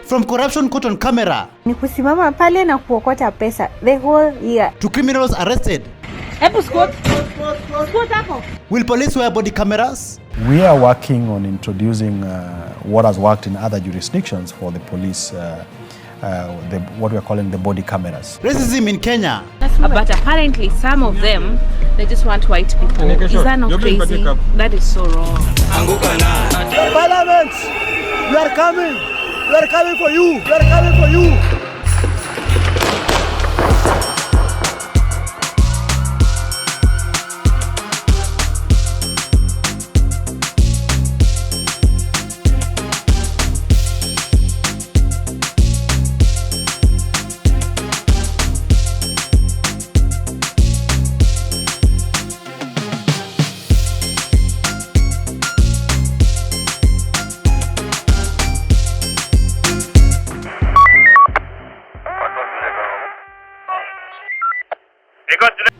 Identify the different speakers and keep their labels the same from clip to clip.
Speaker 1: From corruption caught on camera.
Speaker 2: Ni kusimama pale na kuokota pesa the whole year.
Speaker 1: To criminals arrested. Will police wear body cameras?
Speaker 3: We are working on introducing what has worked in other jurisdictions for the police, what we are calling the body cameras.
Speaker 1: Racism in Kenya.
Speaker 4: But apparently some of them, they just want white people. Is that not crazy? That is so wrong.
Speaker 1: Parliament, we are coming. We are coming for you. We are coming for you.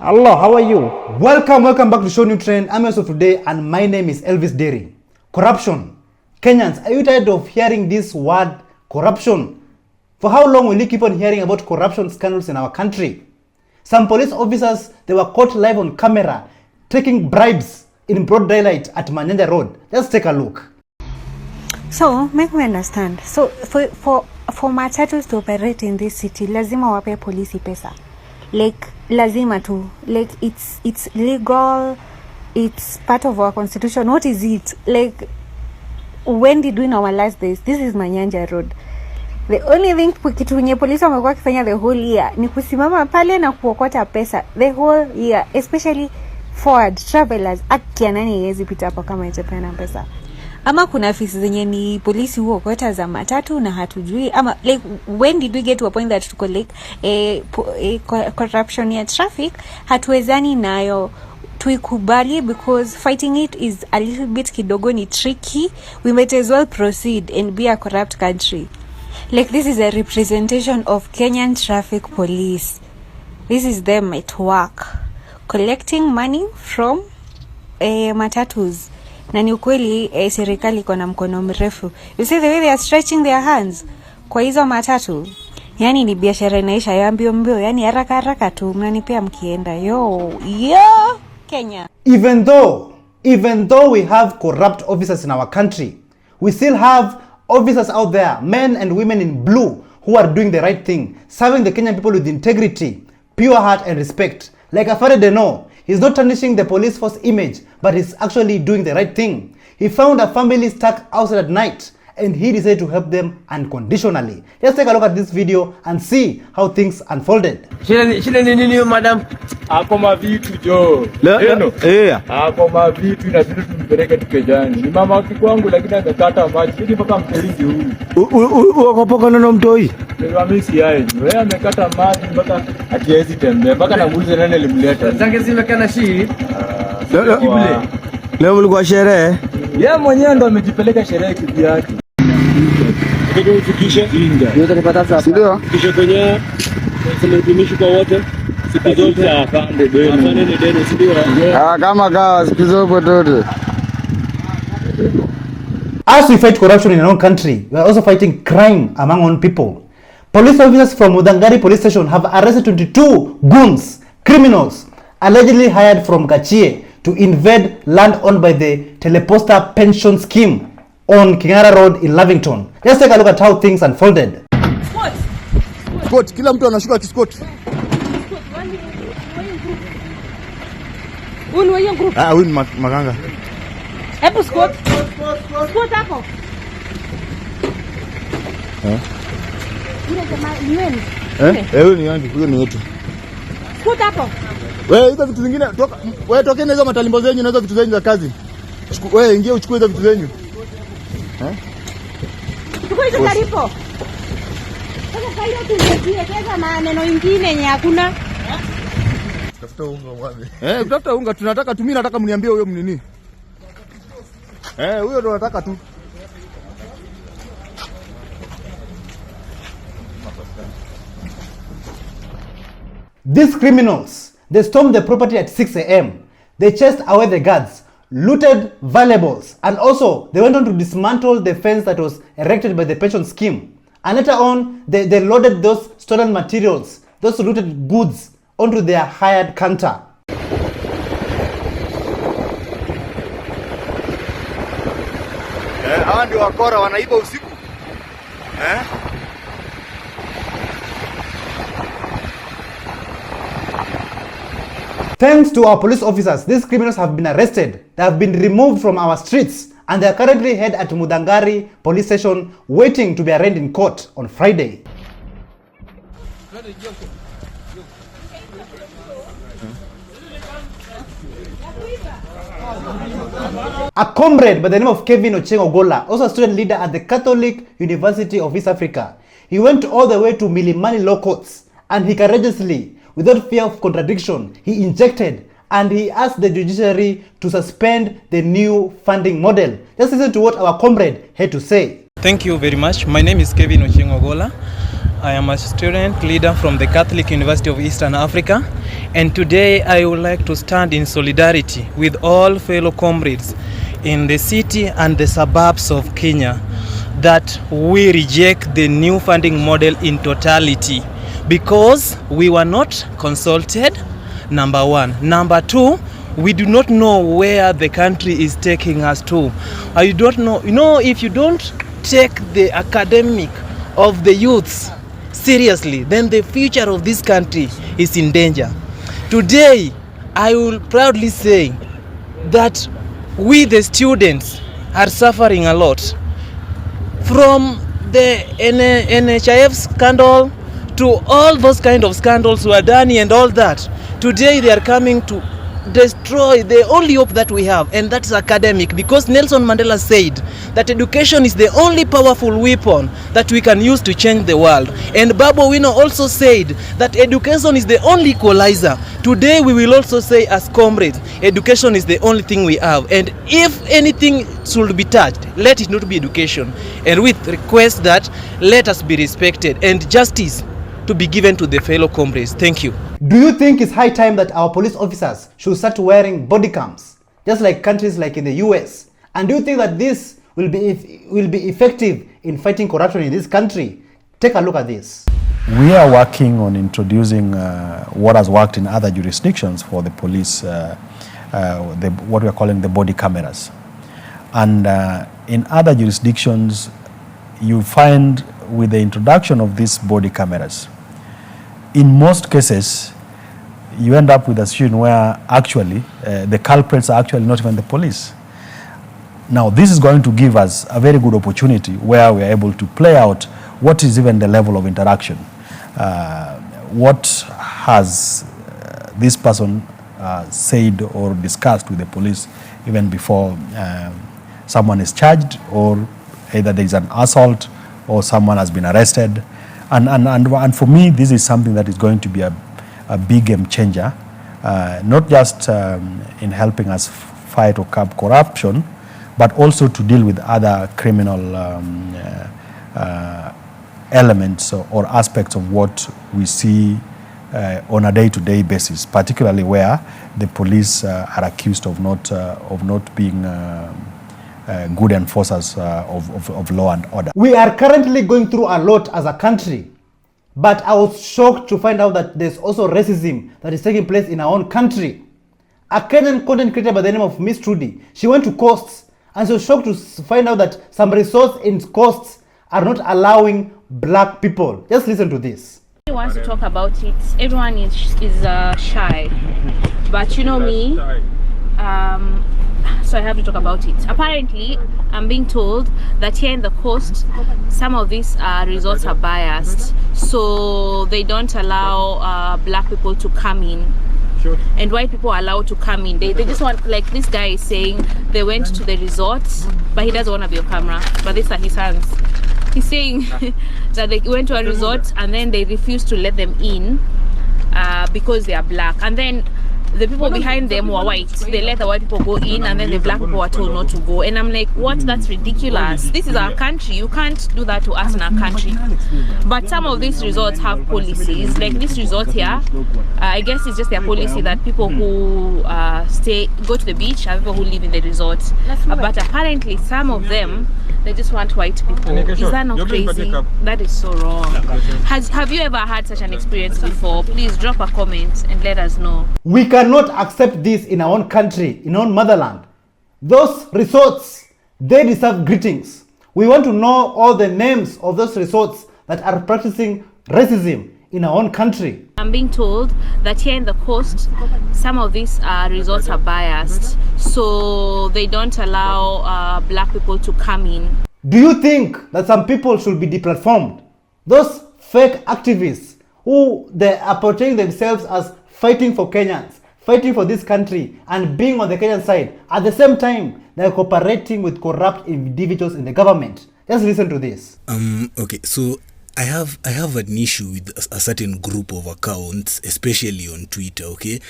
Speaker 1: Hello, how are you? Welcome back to ShowNewTrend. I'm also today and my name is Elvis Derry. Corruption. Kenyans, are you tired of hearing this word corruption? For how long will you keep on hearing about corruption scandals in our country? Some police officers, they were caught live on camera taking bribes in broad daylight at Manyanja Road. Let's take a look.
Speaker 2: So, make me understand. So, for matatus to operate in this city, lazima wape polisi pesa. Like lazima tu, like it's legal, it's part of our constitution. What is it? Like, when did we normalize this? This is Manyanja Road. The only thing kitu wenye polisi wamekuwa kifanya the whole year ni kusimama pale na kuokota pesa the whole year, especially forward travelers. Akia nani yezi pita hapo kama itapeana pesa? Ama kuna ofisi zenye ni polisi huo kweta za matatu na hatujui, ama like when did we get to a point that tuko like corruption ya traffic hatuwezani nayo tuikubali, because fighting it is a little bit kidogo ni tricky. We might as well proceed and be a corrupt country. Like, this is a representation of Kenyan traffic police. This is them at work collecting money from matatus. Na ni ukweli serikali iko na mkono mrefu. You see the way they are stretching their hands kwa hizo matatu. Yani ni biashara inaisha ya mbio, yani haraka tu mnanipea mkienda. Yo Kenya. Even though we have corrupt officers in our country, we still have officers out there, men and women in blue, who are doing the right thing, serving the Kenyan people with integrity, pure heart and respect. Like Afande, no, he's not tarnishing the police force image, but he's actually doing the right thing. He found a family stuck outside at night and he decided to help them unconditionally. Let's take a look at this video and see how things unfolded.
Speaker 5: Shile nini madam? Ako mavitu jo. Leno. Ako mavitu na sisi tumpeleke tukejani. Ni mama kwangu lakini amekata maji. Hadi mpaka mteringi huyu. Ukopoka neno mtoi. Mimi si yeye. Wewe amekata maji mpaka hatiwezi tembea. Mpaka namuuliza nani alimleta. Zange zimekana shi. Leo mlikuwa sherehe? Yeye mwenyewe ndo amejipeleka sherehe kivyake. Ndio ufikishe inga. Ndio utanipata sasa. Ndio. Kisha kwenye tumetumishi kwa wote. Siku zote Afande deni. Afande ni deni ndio.
Speaker 6: Kama kawa siku zote.
Speaker 1: As we fight corruption in our own country, we are also fighting crime among our own people. Police officers from Udangari police station have arrested 22 goons, criminals, allegedly hired from Gachie to invade land owned by the Teleposta pension scheme on Kingara Road in Lavington. Let's take a look at how things unfolded.
Speaker 6: Scott, kila mtu anashuka kiskoti.
Speaker 2: Huyu group.
Speaker 6: Huyu ni maganga.
Speaker 2: Hebu Scott hapo. Yule jamaa ni wewe?
Speaker 6: Huyu ni yangu, huyu ni yetu.
Speaker 2: Scott hapo.
Speaker 6: Wewe hizo vitu zingine toka, wewe tokeni hizo matalimbo zenyu na hizo vitu zenyu za kazi. Wewe ingia uchukue hizo vitu zenyu.
Speaker 2: Chukua hizo taripo. Sasa hiyo tumetie kesa maneno mengine yenye hakuna.
Speaker 6: Tafuta unga wapi? Tafuta unga, tunataka tu, mimi nataka mniambie huyo mnini. Huyo ndo nataka tu.
Speaker 1: These criminals, they stormed the property at 6 a.m. They chased away the guards, looted valuables, and also they went on to dismantle the fence that was erected by the pension scheme. And later on, they loaded those stolen materials, those looted goods, onto their hired canter.
Speaker 6: Hawa ndio wakora wanaiba usiku.
Speaker 1: Thanks to our police officers, these criminals have been arrested. They have been removed from our streets and they are currently held at Mudangari police station waiting to be arraigned in court on Friday. A comrade by the name of Kevin Ogola, also a student leader at the Catholic University of East Africa. He went all the way to Milimani law courts and he courageously, without fear of contradiction, he injected and he asked the judiciary to suspend the new funding model. Just listen to what our comrade had to say.
Speaker 7: Thank you very much. My name is Kevin Ogola. I am a student leader from the Catholic University of Eastern Africa, and today I would like to stand in solidarity with all fellow comrades in the city and the suburbs of Kenya that we reject the new funding model in totality because we were not consulted, number one. Number two, we do not know where the country is taking us to. I don't know, if you don't take the academic of the youths seriously, then the future of this country is in danger. Today, I will proudly say that we the students are suffering a lot. From the NHIF scandal to all those kind of scandals were done and all that. Today they are coming to destroy the only hope that we have, and that's academic, because Nelson Mandela said that education is the only powerful weapon that we can use to change the world. And Babu Owino also said that education is the only equalizer. Today we will also say as comrades, education is the only thing we have, and if anything should be touched, let it not be education. And with request that let us be respected and justice to be given to the fellow comrades. Thank you.
Speaker 1: Do you think it's high time that our police officers should start wearing body cams, just like countries like in the US? And do you think that this will be effective in fighting corruption in this country? Take a look at this.
Speaker 3: We are working on introducing what has worked in other jurisdictions for the police, what we are calling the body cameras. And in other jurisdictions, you find with the introduction of these body cameras, in most cases, you end up with a situation where actually the culprits are actually not even the police. Now, this is going to give us a very good opportunity where we are able to play out what is even the level of interaction. What has this person said or discussed with the police even before someone is charged, or either there is an assault or someone has been arrested. And for me, this is something that is going to be a big game changer, not just in helping us fight or curb corruption, but also to deal with other criminal elements or aspects of what we see on a day-to-day basis, particularly where the police are accused of not being good enforcers of law and order.
Speaker 1: We are currently going through a lot as a country, but I was shocked to find out that there's also racism that is taking place in our own country. A Kenyan content creator by the name of Miss Trudy, she went to courts and she was shocked to find out that some resorts in courts are not allowing black people. Just listen to this.
Speaker 4: Everyone wants to talk about it. Everyone is shy, but you know me, so I have to talk about it. Apparently, I'm being told that here in the coast, some of these resorts are biased, so they don't allow black people to come in. And white people are allowed to come in. They just want, like this guy is saying, they went to the resort, but he doesn't want to be on camera, but these are his hands. He's saying that they went to a resort and then they refused to let them in because they are black. And then the people behind them were white. They let the white people go in and then the black people were told not to go. And I'm like, what? That's ridiculous. This is our country. You can't do that to us in our country. But some of these resorts have policies. Like this resort here, I guess it's just their policy that people who go to the beach are people who live in the resort. But apparently some of them, They just want white people. Is that not crazy? That is so wrong. Have you ever had such an experience before? Please drop a comment and let us know.
Speaker 1: We cannot accept this in our own country, in our own motherland. Those resorts, they deserve greetings. We want to know all the names of those resorts that are practicing racism in our own country.
Speaker 4: I'm being told that here in the coast, some of these resorts are biased, so they don't allow black people to come in.
Speaker 1: Do you think that some people should be deplatformed? Those fake activists who they are portraying themselves as fighting for Kenyans, fighting for this country and being on the Kenyan side, at the same time they are cooperating with corrupt individuals in the government. Just listen to this.
Speaker 8: Okay, so I have an issue with a certain group of accounts, especially on Twitter. Okay,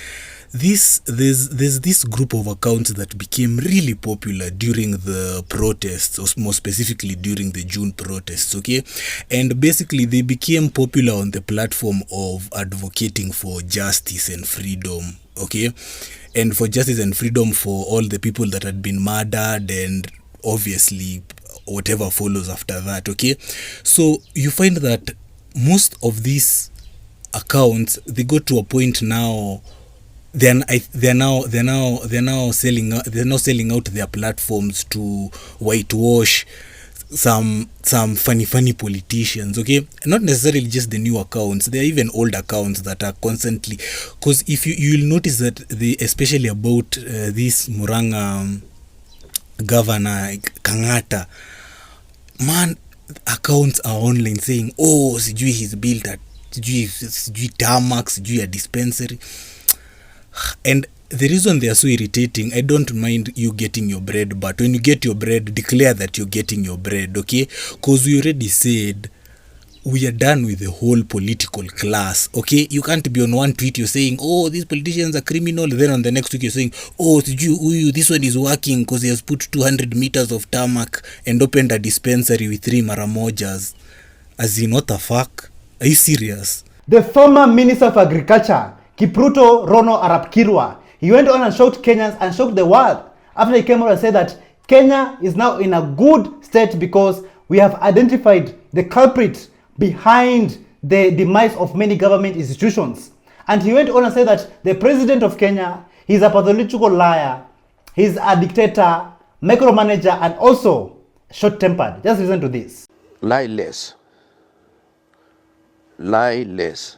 Speaker 8: there's this group of accounts that became really popular during the protests, or more specifically during the June protests. Okay, and basically they became popular on the platform of advocating for justice and freedom. Okay, and for justice and freedom for all the people that had been murdered, and obviously whatever follows after that. Okay, so you find that most of these accounts, they go to a point now, they're now selling out their platforms to whitewash some funny politicians. Okay, not necessarily just the new accounts, there are even old accounts that are constantly, because if you'll notice that they, especially about this Muranga Governor Kangata, man, accounts are online saying, oh, sijui he's built at sijui tarmac, sijui a dispensary. And the reason they are so irritating, I don't mind you getting your bread, but when you get your bread, declare that you're getting your bread, okay? Because we already said we are done with the whole political class, okay? You can't be on one tweet you're saying, oh, these politicians are criminal, then on the next week you're saying, oh, this one is working because he has put 200 meters of tarmac and opened a dispensary with 3 maramojas. As in, what the fuck? Are you serious?
Speaker 1: The former Minister of Agriculture, Kipruto Rono Arap Kirwa, he went on and shocked Kenyans and shocked the world after he came out and said that Kenya is now in a good state because we have identified the culprit behind the demise of many government institutions. And he went on and said that the president of Kenya, he's a pathological liar, he's a dictator, micromanager, and also short-tempered. Just listen to this.
Speaker 9: Lie less. Lie less.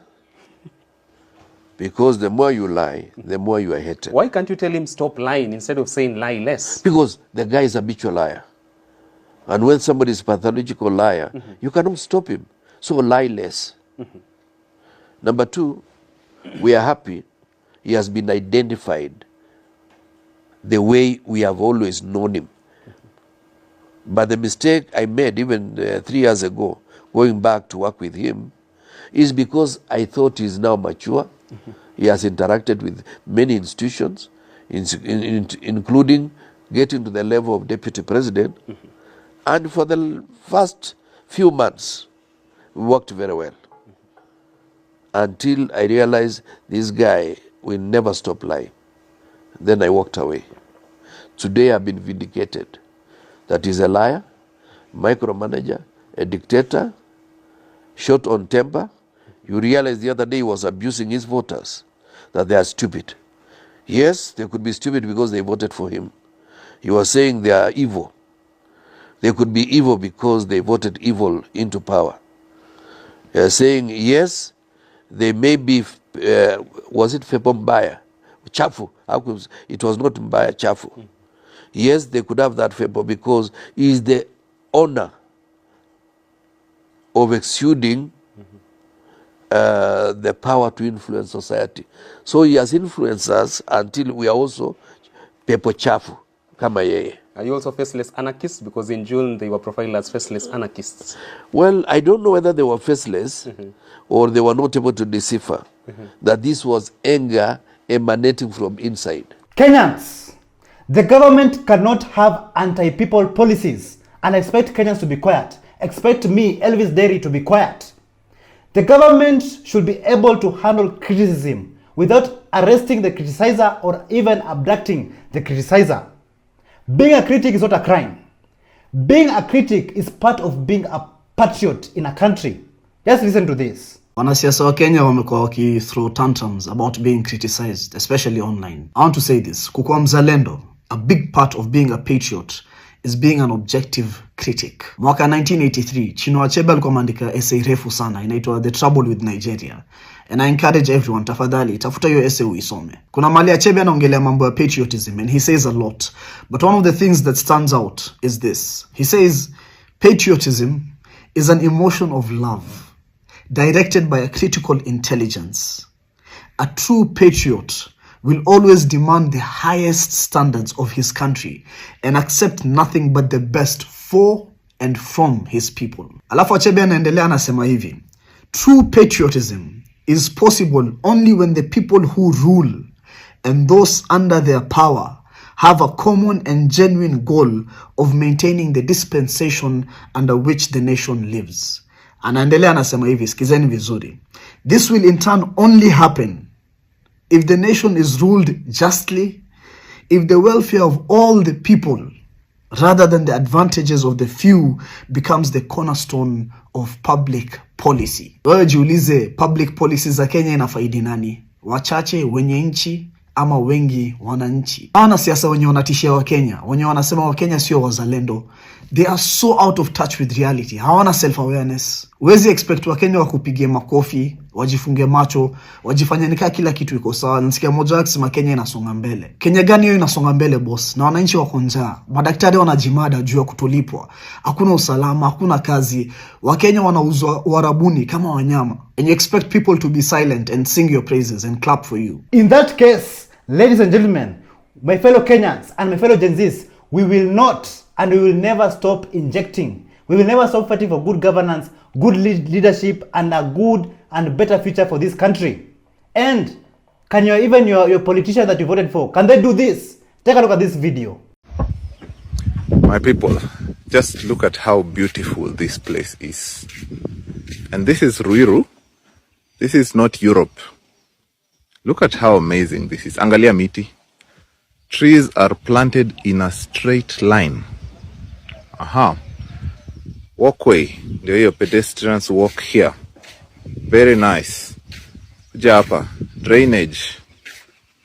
Speaker 9: Because the more you lie, the more you are hated.
Speaker 10: Why can't you tell him stop lying instead of saying lie less?
Speaker 9: Because the guy is a habitual liar. And when somebody is a pathological liar, you cannot stop him. So lie less. Number 2, we are happy he has been identified the way we have always known him. But the mistake I made even 3 years ago, going back to work with him, is because I thought he is now mature. He has interacted with many institutions, including getting to the level of deputy president. And for the first few months, we worked very well. Until I realized this guy will never stop lying. Then I walked away. Today I've been vindicated that he's a liar, micromanager, a dictator, short on temper. You realize the other day he was abusing his voters, that they are stupid. Yes, they could be stupid because they voted for him. He was saying they are evil. They could be evil because they voted evil into power. Saying, yes, they may be, was it Fepo Mbaya? Chafu. It was not Mbaya, Chafu. Yes, they could have that Fepo because he is the owner of exuding the power to influence society. So he has influenced us until we are also Pepo Chafu, kama yeye.
Speaker 10: Are you also faceless anarchists? Because in June they were profiled as faceless anarchists.
Speaker 9: Well, I don't know whether they were faceless or they were not able to decipher that this was anger emanating from inside.
Speaker 1: Kenyans, the government cannot have anti-people policies and expect Kenyans to be quiet. Expect me, Elvis Derry, to be quiet. The government should be able to handle criticism without arresting the criticizer or even abducting the criticizer. Being a critic is not a crime. Being a critic is part of being a patriot in a country. Just listen to this.
Speaker 11: Wanasiasa wa Kenya wamekuwa waki throw tantrums about being criticized, especially online. I want to say this. Kukuwa mzalendo, a big part of being a patriot is being an objective critic. Mwaka 1983, Chinua Achebe alikuwa ameandika essay refu sana inaitwa The Trouble with Nigeria. And I encourage everyone, tafadhali, tafuta hiyo essay uisome. Kuna mali Achebe anaongelea mambo ya patriotism and he says a lot. But one of the things that stands out is this. He says, patriotism is an emotion of love directed by a critical intelligence. A true patriot will always demand the highest standards of his country and accept nothing but the best for and from his people. Alafu Achebe anaendelea anasema hivi, true patriotism is possible only when the people who rule and those under their power have a common and genuine goal of maintaining the dispensation under which the nation lives. Anaendelea anasema hivi, sikizeni vizuri. This will in turn only happen if the nation is ruled justly, if the welfare of all the people rather than the advantages of the few becomes the cornerstone of public policy. Wewe jiulize, public policy za Kenya inafaidi nani? Wachache wenye nchi ama wengi wananchi? Hawana siasa wenye wanatishia wa Kenya, wenye wanasema wa Kenya sio wazalendo. They are so out of touch with reality. Hawana self-awareness. Wezi expect wa Kenya wakupigie makofi, wajifunge macho, wajifanya nika kila kitu iko sawa. Nasikia mmoja akisema Kenya inasonga mbele. Kenya gani hiyo inasonga mbele boss? Na wananchi wako njaa. Madaktari wanajimada juu ya kutolipwa. Hakuna usalama, hakuna kazi. Wakenya wanauzwa Uarabuni kama wanyama. And you expect people to be silent and sing your praises and clap for you.
Speaker 1: In that case, ladies and gentlemen, my fellow Kenyans and my fellow Gen Zs, we will not and we will never stop injecting. We will never stop fighting for good governance, good leadership, and a good and better future for this country. And can your politician that you voted for, can they do this? Take a look at this video.
Speaker 12: My people, just look at how beautiful this place is. And this is Ruiru. This is not Europe. Look at how amazing this is. Angalia miti. Trees are planted in a straight line. Aha. Walkway. Ndio hiyo, pedestrians walk here. Very nice. Kuja hapa. Drainage.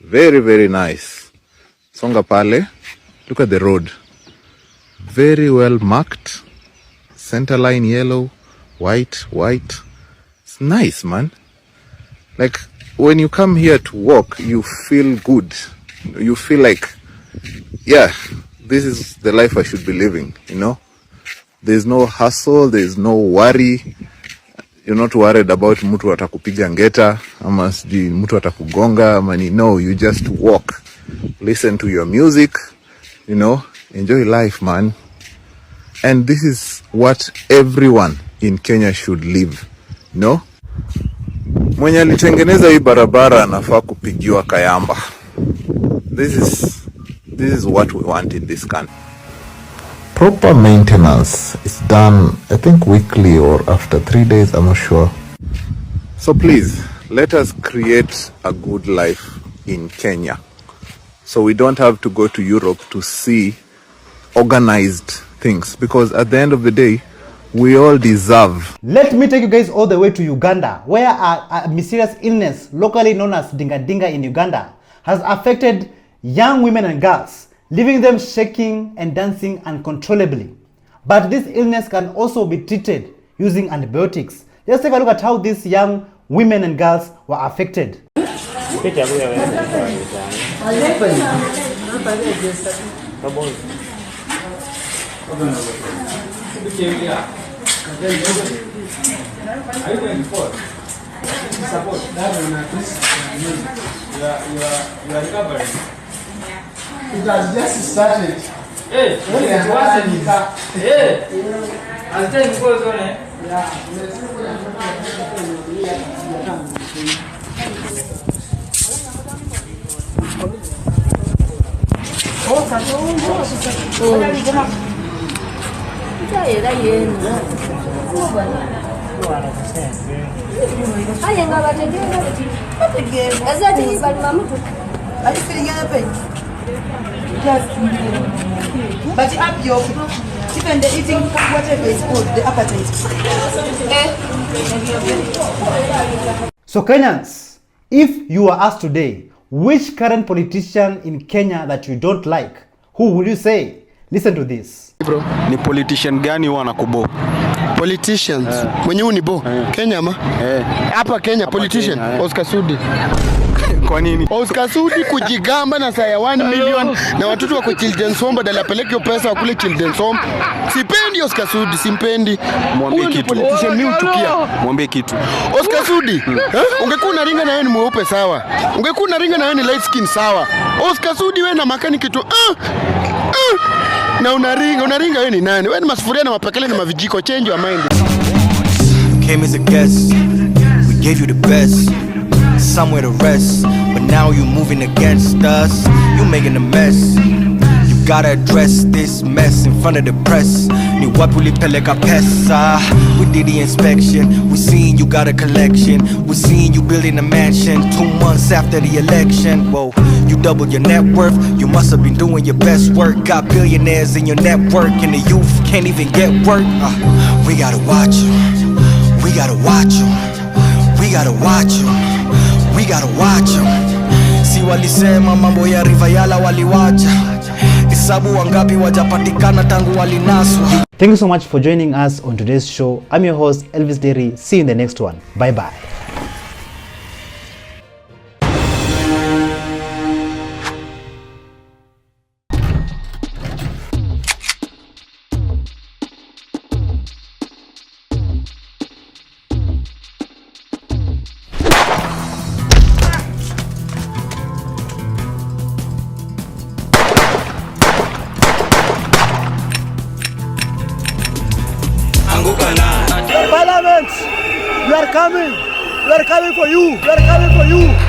Speaker 12: Very, very nice. Songa pale. Look at the road. Very well marked. Center line yellow. White. It's nice, man. Like, when you come here to walk, you feel good. You feel like, yeah, this is the life I should be living, you know? There's no hustle, there's no worry. You're not worried about mtu atakupiga ngeta, ama sijui mtu atakugonga, ama ni, no, you just walk. Listen to your music, you know? Enjoy life, man. And this is what everyone in Kenya should live, you know? Mwenye alitengeneza hii barabara anafaa kupigiwa kayamba. This is what we want in this country.
Speaker 13: Proper maintenance is done, I think, weekly or after 3 days, I'm not sure.
Speaker 12: So please, let us create a good life in Kenya. So we don't have to go to Europe to see organized things. Because at the end of the day, we all deserve.
Speaker 1: Let me take you guys all the way to Uganda, where a mysterious illness, locally known as dinga in Uganda, has affected young women and girls, leaving them shaking and dancing uncontrollably. But this illness can also be treated using antibiotics. Let's take a look at how these young women and girls were affected.
Speaker 5: You are recovering. It has just started. Hey, it wasn't. Hey, I'm telling you, goes on it.
Speaker 14: But up your Even they're eating whatever is good, the appetite.
Speaker 1: So Kenyans, if you were asked today, which current politician in Kenya that you don't like, who will you say? Listen to this.
Speaker 15: Bro, ni politician gani wanakubo? Politicians. Mwenye ni bo. Kenya ma? Hapa Kenya politician. Oscar Sudi. Kwa nini? Oscar Sudi kujigamba na saa ya 1 million na watoto wako children's home badala apeleke pesa wakule children's home. Sipendi Oscar Sudi, simpendi. Mwambie kitu. Politician mimi uchukia. Mwambie kitu. Oscar Sudi, ungekuwa unaringa na wewe ni mweupe sawa. Ungekuwa unaringa na wewe ni light skin sawa. Oscar Sudi wewe na makani kitu. Na unaringa wewe ni nani? Wewe ni masufuria na mapakele na mavijiko, change your mind.
Speaker 16: You came as a guest, we gave you the best, somewhere to rest, but now you moving against us, you making a mess. You gotta address this mess in front of the press. Ni wapi ulipeleka pesa? We did the inspection, we seen you got a collection, we seen you building a mansion 2 months after the election. Whoa, you doubled your net worth, you must have been doing your best work. Got billionaires in your network and the youth can't even get work. We gotta watch you, we gotta watch you, we gotta watch you, we gotta watch you. Si walisema mambo ya Rivayala waliwacha, isabu wangapi wajapatikana tangu walinaswa.
Speaker 1: Thank you so much for joining us on today's show. I'm your host Elvis Derry. See you in the next one. Bye bye.
Speaker 6: Parliament, we are coming for you. We are coming for you.